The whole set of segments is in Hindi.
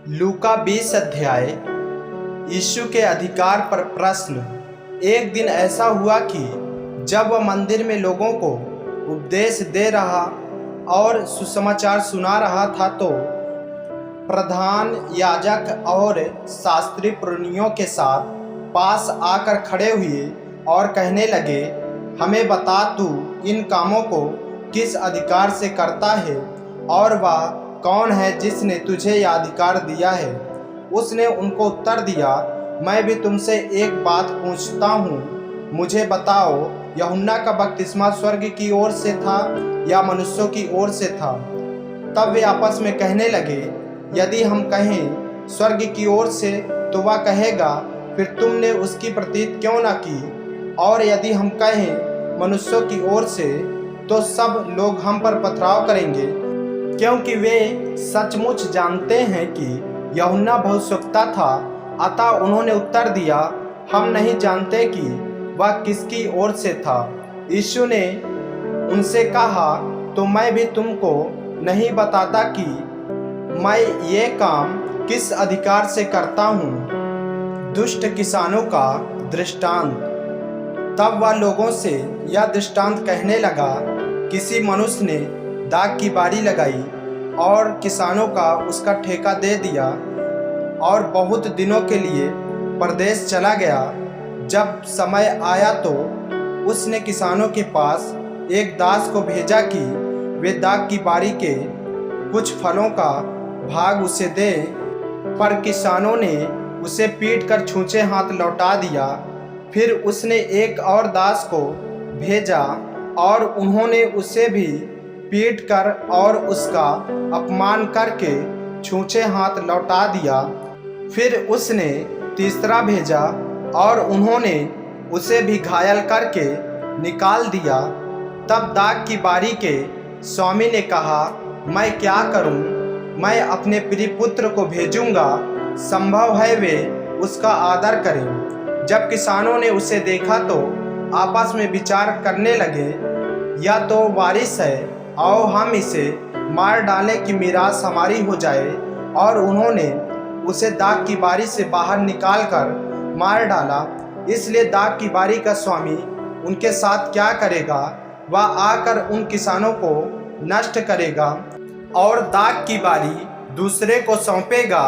लूका 20 अध्याय। यीशु के अधिकार पर प्रश्न। एक दिन ऐसा हुआ कि जब वह मंदिर में लोगों को उपदेश दे रहा और सुसमाचार सुना रहा था तो प्रधान याजक और शास्त्री पुरनियों के साथ पास आकर खड़े हुए और कहने लगे, हमें बता, तू इन कामों को किस अधिकार से करता है और वह कौन है जिसने तुझे यह अधिकार दिया है। उसने उनको उत्तर दिया, मैं भी तुमसे एक बात पूछता हूँ, मुझे बताओ, यूहन्ना का बपतिस्मा स्वर्ग की ओर से था या मनुष्यों की ओर से था? तब वे आपस में कहने लगे, यदि हम कहें स्वर्ग की ओर से तो वह कहेगा, फिर तुमने उसकी प्रतीत क्यों न की? और यदि हम कहें मनुष्यों की ओर से तो सब लोग हम पर पथराव करेंगे, क्योंकि वे सचमुच जानते हैं कि यूहन्ना भविष्यवक्ता था। अतः उन्होंने उत्तर दिया, हम नहीं जानते कि वह किसकी ओर से था। यीशु ने उनसे कहा, तो मैं भी तुमको नहीं बताता कि मैं ये काम किस अधिकार से करता हूँ। दुष्ट किसानों का दृष्टांत। तब वह लोगों से यह दृष्टांत कहने लगा, किसी मनुष्य ने दाख की बारी लगाई और किसानों का उसका ठेका दे दिया और बहुत दिनों के लिए परदेश चला गया। जब समय आया तो उसने किसानों के पास एक दास को भेजा कि वे दाख की बारी के कुछ फलों का भाग उसे दें, पर किसानों ने उसे पीट कर छूछे हाथ लौटा दिया। फिर उसने एक और दास को भेजा और उन्होंने उसे भी पीट कर और उसका अपमान करके छूछे हाथ लौटा दिया। फिर उसने तीसरा भेजा और उन्होंने उसे भी घायल करके निकाल दिया। तब दाख की बारी के स्वामी ने कहा, मैं क्या करूं? मैं अपने प्रिय पुत्र को भेजूंगा, संभव है वे उसका आदर करें। जब किसानों ने उसे देखा तो आपस में विचार करने लगे, या तो वारिस है, आओ हम इसे मार डालें कि मीरास हमारी हो जाए। और उन्होंने उसे दाख की बारी से बाहर निकालकर मार डाला। इसलिए दाख की बारी का स्वामी उनके साथ क्या करेगा? वह आकर उन किसानों को नष्ट करेगा और दाख की बारी दूसरे को सौंपेगा।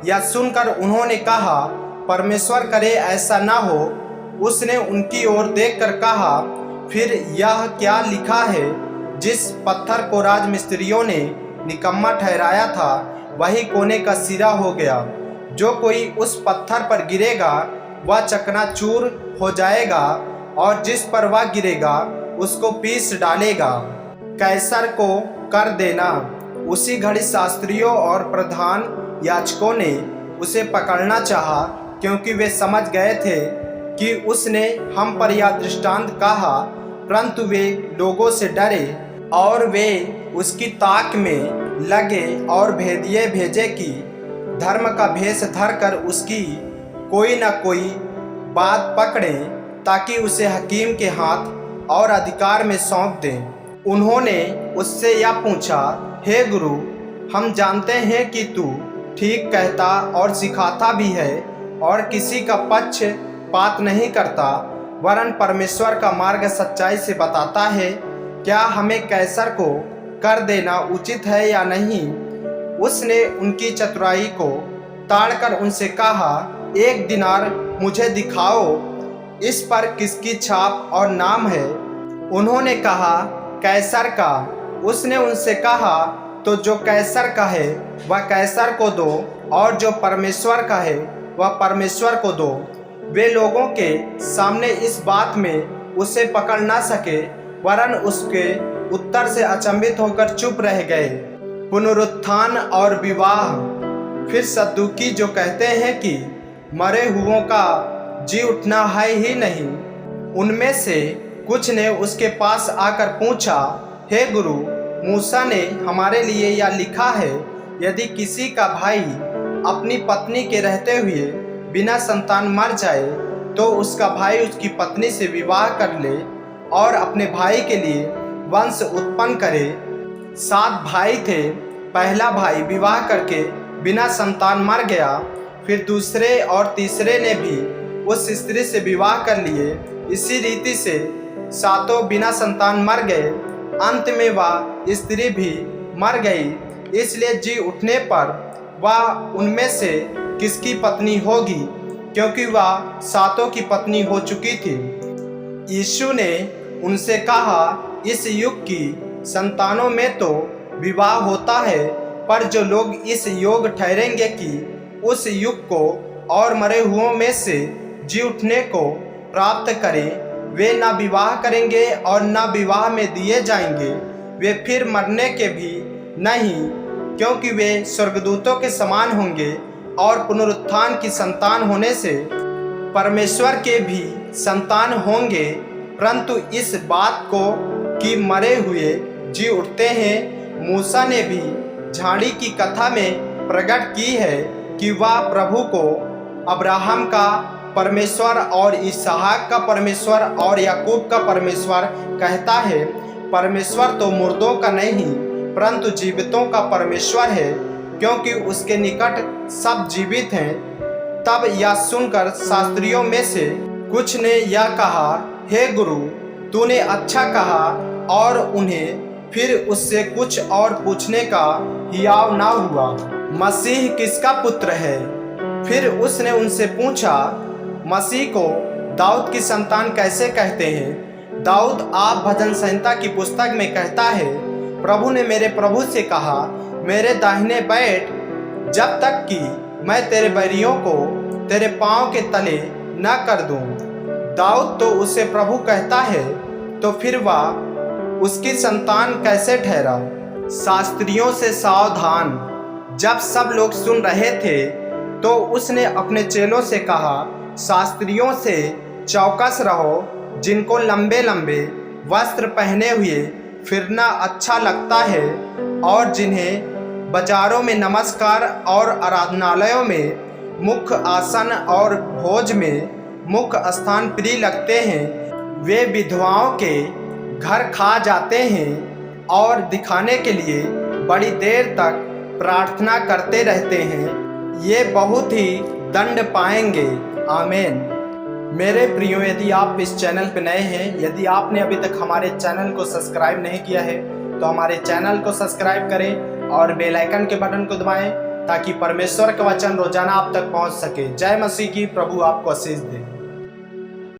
यह सुनकर उन्होंने कहा, परमेश्वर करे ऐसा ना हो। उसने उनकी ओर देखकर कहा, फिर यह क्या लिखा है, जिस पत्थर को राजमिस्त्रियों ने निकम्मा ठहराया था वही कोने का सिरा हो गया। जो कोई उस पत्थर पर गिरेगा वह चकनाचूर हो जाएगा और जिस पर वह गिरेगा उसको पीस डालेगा। कैसर को कर देना। उसी घड़ी शास्त्रियों और प्रधान याजकों ने उसे पकड़ना चाहा, क्योंकि वे समझ गए थे कि उसने हम पर यह दृष्टांत कहा, परंतु वे लोगों से डरे और वे उसकी ताक में लगे और भेदिए भेजे कि धर्म का भेष धरकर उसकी कोई न कोई बात पकड़ें, ताकि उसे हकीम के हाथ और अधिकार में सौंप दें। उन्होंने उससे यह पूछा, हे गुरु, हम जानते हैं कि तू ठीक कहता और सिखाता भी है और किसी का पक्षपात नहीं करता, वरन परमेश्वर का मार्ग सच्चाई से बताता है। क्या हमें कैसर को कर देना उचित है या नहीं? उसने उनकी चतुराई को ताड़कर उनसे कहा, एक दिनार मुझे दिखाओ, इस पर किसकी छाप और नाम है? उन्होंने कहा, कैसर का। उसने उनसे कहा, तो जो कैसर का है वह कैसर को दो और जो परमेश्वर का है वह परमेश्वर को दो। वे लोगों के सामने इस बात में उसे पकड़ ना सके, वरन उसके उत्तर से अचंभित होकर चुप रह गए। पुनरुत्थान और विवाह। फिर सद्दुकी जो कहते हैं कि मरे हुओं का जी उठना है ही नहीं, उनमें से कुछ ने उसके पास आकर पूछा, हे गुरु, मूसा ने हमारे लिए यह लिखा है, यदि किसी का भाई अपनी पत्नी के रहते हुए बिना संतान मर जाए तो उसका भाई उसकी पत्नी से विवाह कर ले और अपने भाई के लिए वंश उत्पन्न करे। 7 भाई थे। पहला भाई विवाह करके बिना संतान मर गया। फिर दूसरे और तीसरे ने भी उस स्त्री से विवाह कर लिए। इसी रीति से सातों बिना संतान मर गए। अंत में वह स्त्री भी मर गई। इसलिए जी उठने पर वह उनमें से किसकी पत्नी होगी, क्योंकि वह सातों की पत्नी हो चुकी थी। यीशु ने उनसे कहा, इस युग की संतानों में तो विवाह होता है, पर जो लोग इस योग ठहरेंगे कि उस युग को और मरे हुओं में से जी उठने को प्राप्त करें, वे न विवाह करेंगे और न विवाह में दिए जाएंगे। वे फिर मरने के भी नहीं, क्योंकि वे स्वर्गदूतों के समान होंगे और पुनरुत्थान की संतान होने से परमेश्वर के भी संतान होंगे। परंतु इस बात को कि मरे हुए जी उठते हैं, मूसा ने भी झाड़ी की कथा में प्रकट की है कि वह प्रभु को अब्राहम का परमेश्वर और इसहाक का परमेश्वर और याकूब का परमेश्वर कहता है। परमेश्वर तो मुर्दों का नहीं, परंतु जीवितों का परमेश्वर है, क्योंकि उसके निकट सब जीवित हैं। तब यह सुनकर शास्त्रियों में से कुछ ने यह कहा, हे गुरु, तूने अच्छा कहा, और उन्हें फिर उससे कुछ और पूछने का हियाव न हुआ। मसीह किसका पुत्र है? फिर उसने उनसे पूछा, मसीह को दाऊद की संतान कैसे कहते हैं? दाऊद आप भजन संहिता की पुस्तक में कहता है, प्रभु ने मेरे प्रभु से कहा, मेरे दाहिने बैठ, जब तक कि मैं तेरे बैरियों को तेरे पांव के तले न कर दूं। दाऊद तो उसे प्रभु कहता है, तो फिर वह उसकी संतान कैसे ठहरा? शास्त्रियों से सावधान। जब सब लोग सुन रहे थे तो उसने अपने चेलों से कहा, शास्त्रियों से चौकस रहो, जिनको लंबे लंबे वस्त्र पहने हुए फिरना अच्छा लगता है और जिन्हें बाजारों में नमस्कार और आराधनालयों में मुख्य आसन और भोज में मुख्य स्थान प्रिय लगते हैं। वे विधवाओं के घर खा जाते हैं और दिखाने के लिए बड़ी देर तक प्रार्थना करते रहते हैं। ये बहुत ही दंड पाएंगे। आमीन। मेरे प्रियो, यदि आप इस चैनल पर नए हैं, यदि आपने अभी तक हमारे चैनल को सब्सक्राइब नहीं किया है, तो हमारे चैनल को सब्सक्राइब करें और बेल आइकन के बटन को दबाएं, ताकि परमेश्वर का वचन रोजाना आप तक पहुंच सके। जय मसीह की। प्रभु आपको आशीष दे।